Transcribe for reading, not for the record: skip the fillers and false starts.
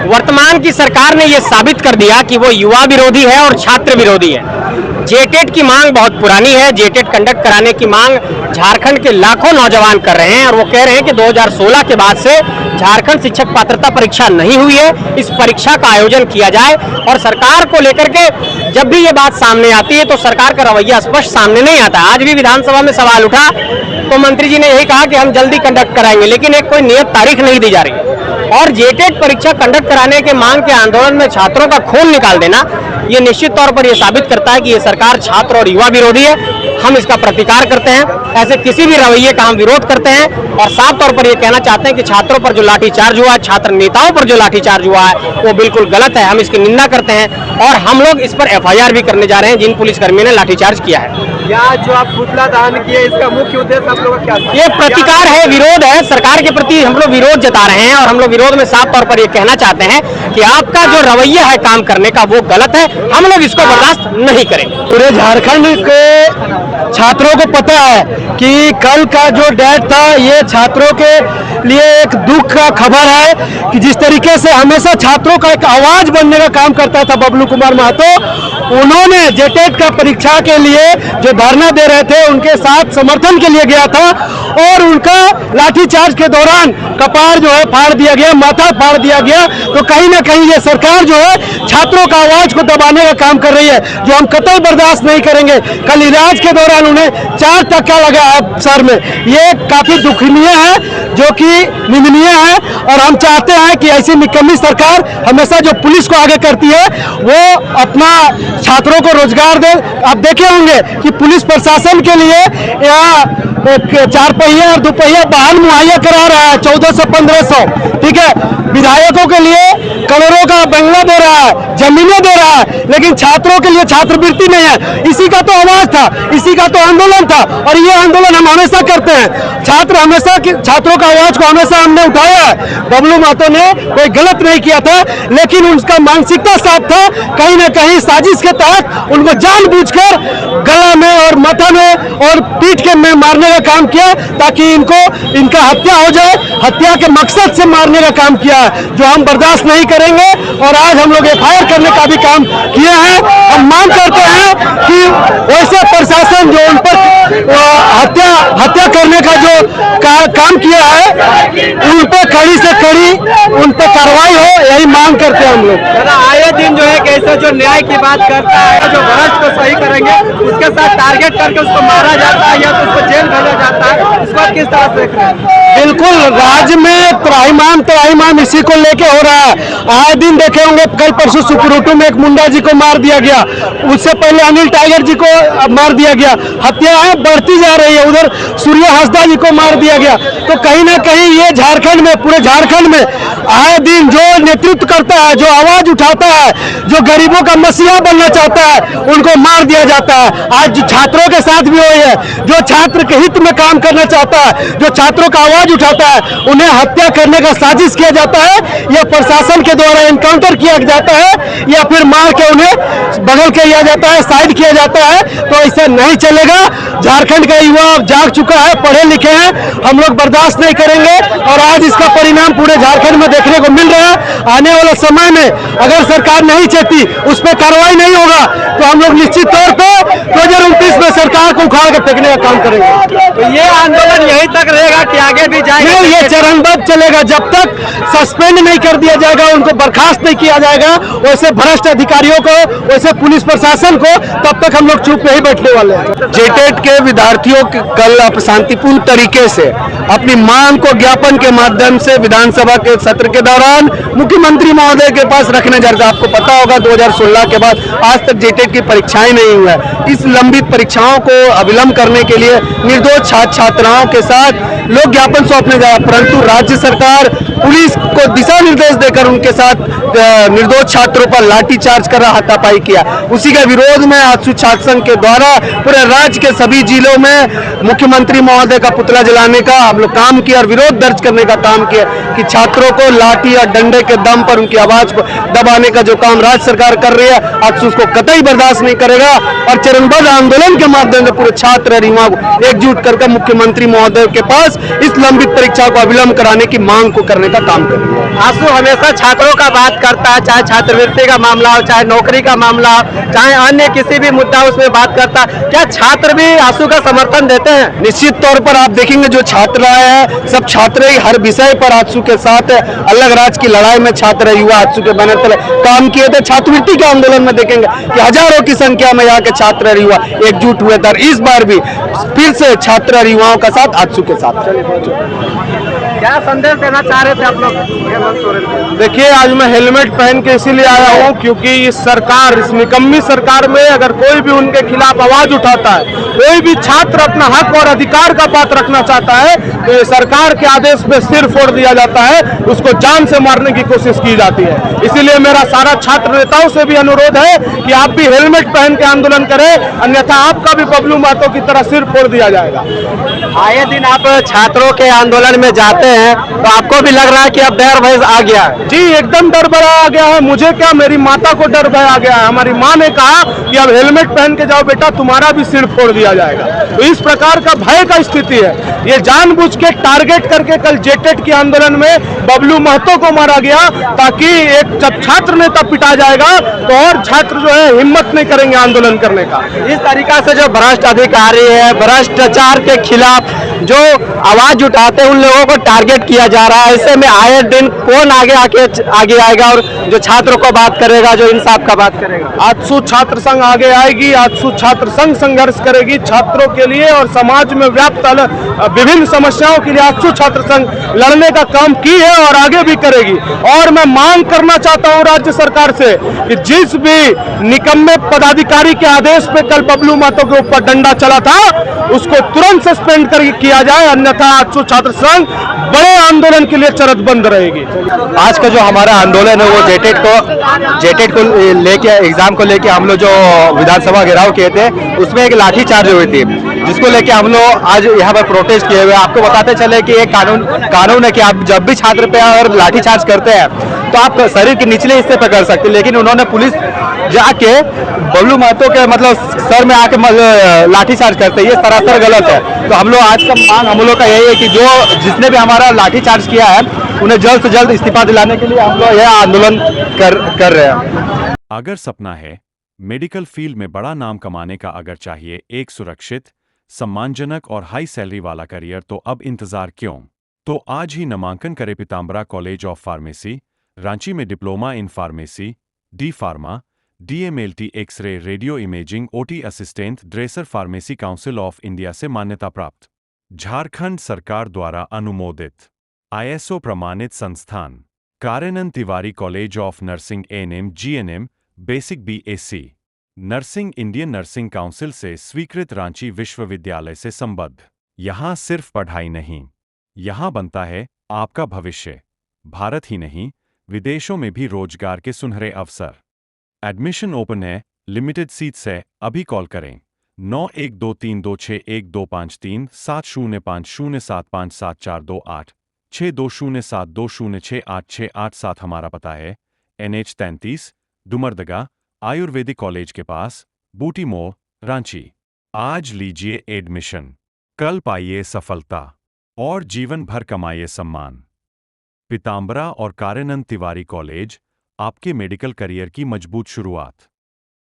वर्तमान की सरकार ने यह साबित कर दिया कि वो युवा विरोधी है और छात्र विरोधी है। जेटेट की मांग बहुत पुरानी है। जेटेट कंडक्ट कराने की मांग झारखंड के लाखों नौजवान कर रहे हैं और वो कह रहे हैं कि 2016 के बाद से झारखंड शिक्षक पात्रता परीक्षा नहीं हुई है, इस परीक्षा का आयोजन किया जाए। और सरकार को लेकर के जब भी ये बात सामने आती है तो सरकार का रवैया स्पष्ट सामने नहीं आता। आज भी विधानसभा में सवाल उठा तो मंत्री जी ने यही कहा कि हम जल्दी कंडक्ट कराएंगे, लेकिन एक कोई नियत तारीख नहीं दी जा रही है। और जेटेट परीक्षा कंडक्ट कराने के मांग के आंदोलन में छात्रों का खून निकाल देना, ये निश्चित तौर पर यह साबित करता है कि ये सरकार छात्र और युवा विरोधी है। हम इसका प्रतिकार करते हैं, ऐसे किसी भी रवैये का हम विरोध करते हैं और साफ तौर पर यह कहना चाहते हैं कि छात्रों पर जो लाठीचार्ज हुआ है, छात्र नेताओं पर जो लाठीचार्ज हुआ है, वो बिल्कुल गलत है। हम इसकी निंदा करते हैं और हम लोग इस पर FIR भी करने जा रहे हैं जिन पुलिसकर्मियों ने लाठीचार्ज किया है। या जो आप पुतला दहन किए, इसका मुख्य उद्देश्य आप लोगों का क्या है? ये प्रतिकार है, विरोध है। सरकार के प्रति हम लोग विरोध जता रहे हैं और हम लोग विरोध में साफ तौर पर ये कहना चाहते हैं कि आपका जो रवैया है काम करने का वो गलत है। हम लोग इसको बर्दाश्त नहीं करेंगे। पूरे झारखंड के छात्रों को पता है कि कल का जो डेट था ये छात्रों के लिए एक दुख का खबर है कि जिस तरीके से हमेशा छात्रों का एक आवाज बनने का काम करता था बबलू कुमार महतो, उन्होंने जेटेट का परीक्षा के लिए जो धरना दे रहे थे उनके साथ समर्थन के लिए गया था और उनका लाठीचार्ज के दौरान कपार जो है फाड़ दिया गया, माथा फाड़ दिया गया। तो कहीं ना कहीं ये सरकार जो है छात्रों का आवाज को दबाने का काम कर रही है, जो हम कतई बर्दाश्त नहीं करेंगे। कल इलाज के दौरान उन्हें 4 टक्का लगा है सर में, ये काफी दुखनीय है, जो कि निंदनीय है। और हम चाहते हैं कि ऐसी निकम्मी सरकार हमेशा जो पुलिस को आगे करती है वो अपना छात्रों को रोजगार दे। आप देखे होंगे कि पुलिस प्रशासन के लिए यहाँ 4 पहिया और 2 पहिया वाहन मुहैया करा रहा है 1400-1500, ठीक है। विधायकों के लिए करोड़ों का बंगला दे रहा है, जमीनें दे रहा है, लेकिन छात्रों के लिए छात्रवृत्ति नहीं है। इसी का तो आवाज था, इसी का तो आंदोलन था और ये आंदोलन हम हमेशा करते हैं। छात्रों का आवाज को हमेशा हमने उठाया है। बबलू महतो ने कोई गलत नहीं किया था, लेकिन उनका मानसिकता साफ था। कहीं ना कहीं साजिश के तहत उनको जानबूझकर गला में और माथा में और पीठ के में मारने का काम किया ताकि इनका हत्या हो जाए। हत्या के मकसद से मारने का काम किया है, जो हम बर्दाश्त नहीं करेंगे। और आज हम लोग FIR करने का भी काम किए हैं। हम मांग करते हैं कि वैसे प्रशासन जो उन पर हत्या करने का जो काम किया है उन पर कड़ी से कड़ी उन पर कार्रवाई हो, यही मांग करते हैं हम लोग। आए दिन जो है कैसे जो न्याय की बात करता है, जो भ्रष्ट को सही करेंगे उसके साथ टारगेट करके उसको मारा जाता है या तो उसको जेल भेजा जाता है। इस बात किस तरह से देख रहे हैं? बिल्कुल, राज्य में त्राहिमाम इसी को लेके हो रहा है। आए दिन देखे होंगे, कल परसों सुकुरुटू में एक मुंडा जी को मार दिया गया, उससे पहले अनिल टाइगर जी को मार दिया गया। हत्याएं बढ़ती जा रही है, उधर सूर्य हंसदा जी को मार दिया गया। तो कहीं ना कहीं ये झारखंड में, पूरे झारखंड में आए दिन जो नेतृत्व करता है, जो आवाज उठाता है, जो गरीबों का मसीहा बनना चाहता है, उनको मार दिया जाता है। आज छात्रों के साथ भी हुई है। जो छात्र के हित में काम करना चाहता है, जो छात्रों का आवाज उठाता है, उन्हें हत्या करने का साजिश किया जाता है या प्रशासन के द्वारा एनकाउंटर किया जाता है या फिर मार के उन्हें बगल किया जाता है, साइड किया जाता है। तो ऐसा नहीं चलेगा। झारखंड का युवा जाग चुका है, पढ़े लिखे हैं, हम लोग बर्दाश्त नहीं करेंगे और आज इसका परिणाम पूरे झारखंड में देखने को मिल रहा है। आने वाले समय में अगर सरकार नहीं चाहती, उस पर कार्रवाई नहीं होगा, तो हम लोग निश्चित तौर पर 2029 में सरकार को उखाड़ कर फेंकने का काम करेंगे। तो ये आंदोलन यहीं तक रहेगा कि आगे भी जाएगा? नहीं, ये चरणबद्ध चलेगा। जब तक सस्पेंड नहीं कर दिया जाएगा, उनको बर्खास्त नहीं किया जाएगा, वैसे भ्रष्ट अधिकारियों को, वैसे पुलिस प्रशासन को, तब तक हम लोग चुप नहीं बैठने वाले हैं। जेटेट के विद्यार्थियों कल शांतिपूर्ण तरीके से अपनी मांग को ज्ञापन के माध्यम से विधानसभा के सत्र के दौरान मुख्यमंत्री महोदय के पास रखने जा रहे थे। आपको पता होगा 2016 के बाद आज तक जेटेट की परीक्षाएं नहीं हुआ है। इस लंबित परीक्षाओं को अविलंब करने के लिए निर्दोष छात्र छात्राओं के साथ लोग ज्ञापन सौंपने जा रहे, परंतु राज्य सरकार पुलिस को दिशा निर्देश देकर उनके साथ निर्दोष छात्रों पर लाठीचार्ज कर हाथापाई किया। उसी के विरोध में आज छात्र संघ के द्वारा पूरे राज्य के सभी जिलों में मुख्यमंत्री महोदय का पुतला जलाने का हम लोग काम किया और विरोध दर्ज करने का काम किया कि छात्रों को लाठी और डंडे के दम पर उनकी आवाज को दबाने का जो काम राज्य सरकार कर रही है, आज उसको कतई बर्दाश्त नहीं करेगा और चरणबद्ध आंदोलन के माध्यम से पूरे छात्र और युवा को एकजुट करके मुख्यमंत्री महोदय के पास इस लंबित परीक्षा को अविलंब कराने की मांग को करने का काम करेंगे। आंसू हमेशा छात्रों का बात करता है, चाहे छात्रवृत्ति का मामला हो, चाहे नौकरी का मामला हो, चाहे अन्य किसी भी मुद्दा उसमें बात करता है। क्या छात्र भी आंसू का समर्थन देते हैं? निश्चित तौर पर आप देखेंगे जो छात्र हैं सब छात्र ही हर विषय पर आंसू के साथ है। अलग राज्य की लड़ाई में छात्र युवा आंसू के बैनर तले काम किए थे। छात्रवृत्ति के आंदोलन में देखेंगे कि हजारों की संख्या में यहाँ के छात्र और युवा एकजुट हुए थे और इस बार भी फिर से छात्र और युवाओं का साथ आंसू के साथ। क्या संदेश देना चाह रहे थे आप लोग? देखिए आज मैं हेलमेट पहन के इसीलिए आया हूँ क्योंकि इस सरकार, इस निकम्मी सरकार में अगर कोई भी उनके खिलाफ आवाज उठाता है, कोई भी छात्र अपना हक और अधिकार का बात रखना चाहता है तो ये सरकार के आदेश पे सिर फोड़ दिया जाता है, उसको जान से मारने की कोशिश की जाती है। इसीलिए मेरा सारा छात्र नेताओं से भी अनुरोध है कि आप भी हेलमेट पहन के आंदोलन करें, अन्यथा आपका भी बबलू महतो की तरह सिर फोड़ दिया जाएगा। आए दिन आप छात्रों के आंदोलन में जाते हैं तो आपको भी लग रहा है कि अब डर भय आ गया है? जी एकदम डर भय आ गया है। मुझे क्या, मेरी माता को डर भय आ गया है। हमारी माँ ने कहा कि अब हेलमेट पहन के जाओ बेटा, तुम्हारा भी सिर फोड़ दिया जाएगा। तो इस प्रकार का भय का स्थिति है। ये जानबूझ के टारगेट करके कल जेटेट के आंदोलन में बबलू महतो को मारा गया ताकि एक जब छात्र नेता पिटा जाएगा तो और छात्र जो है हिम्मत नहीं करेंगे आंदोलन करने का। इस तरीका से जो भ्रष्ट अधिकारी है, भ्रष्टाचार के खिलाफ जो आवाज उठाते हैं उन लोगों को टारगेट किया जा रहा है। ऐसे में आए दिन कौन आगे आएगा और जो छात्रों को बात करेगा, जो इंसाफ का बात करेगा? आजसू छात्र संघ आगे आएगी। आजसू छात्र संघ संघर्ष करेगी छात्रों के लिए और समाज में व्याप्त विभिन्न समस्याओं के लिए। आजसू छात्र संघ लड़ने का काम की है और आगे भी करेगी। और मैं मांग करना चाहता हूं राज्य सरकार से कि जिस भी निकम्मे पदाधिकारी के आदेश पे कल बबलू महतो के ऊपर डंडा चला था उसको तुरंत सस्पेंड किया जाए, अन्यथा आजसू छात्र संघ बड़े आंदोलन के लिए चरतबंद रहेगी। आज का जो हमारा आंदोलन है वो जेटेट को लेके, एग्जाम को लेके हम लोग जो विधानसभा घेराव किए थे उसमें एक लाठी चार्ज हुई थी, जिसको लेके हम लोग आज यहाँ पर प्रोटेस्ट किए हुए। आपको बताते चले कि एक कानून है कि आप जब भी छात्र पे और लाठी चार्ज करते हैं तो आप शरीर के निचले हिस्से पे कर सकते, लेकिन उन्होंने पुलिस जाके बबलू महतो के मतलब सर में आके लाठीचार्ज करते हैं, ये सरासर गलत है। तो हम लोग आज का मांग हम लोग का यही है कि जिसने भी हमारा लाठीचार्ज किया है उन्हें जल्द से जल्द इस्तीफा दिलाने के लिए हम लोग यह आंदोलन कर रहे हैं। अगर सपना है मेडिकल फील्ड में बड़ा नाम कमाने का, अगर चाहिए एक सुरक्षित, सम्मानजनक और हाई सैलरी वाला करियर, तो अब इंतजार क्यों? तो आज ही नामांकन करें Pitambara college of pharmacy, Ranchi में diploma in pharmacy, D pharma, DMLT, x ray, radio imaging, OT assistant, dresser, pharmacy council of India से मान्यता प्राप्त, झारखंड सरकार द्वारा अनुमोदित, आईएसओ प्रमाणित संस्थान, Karyanand Tiwari college of nursing, ANM, GNM, basic BSc nursing, Indian nursing council से स्वीकृत, रांची विश्वविद्यालय से संबद्ध। यहाँ सिर्फ पढ़ाई नहीं, यहाँ बनता है आपका भविष्य। भारत ही नहीं, विदेशों में भी रोजगार के सुनहरे अवसर। एडमिशन ओपन है, लिमिटेड सीट्स है। अभी कॉल करें 9123261253 7050757428 620720686867। हमारा पता है NH 33, डुमरदगा, आयुर्वेदिक कॉलेज के पास, बूटी मोड़, रांची। आज लीजिए एडमिशन, कल पाइए सफलता और जीवन भर कमाइए सम्मान। पीताम्बरा और कार्यानंद तिवारी कॉलेज, आपके मेडिकल करियर की मजबूत शुरुआत।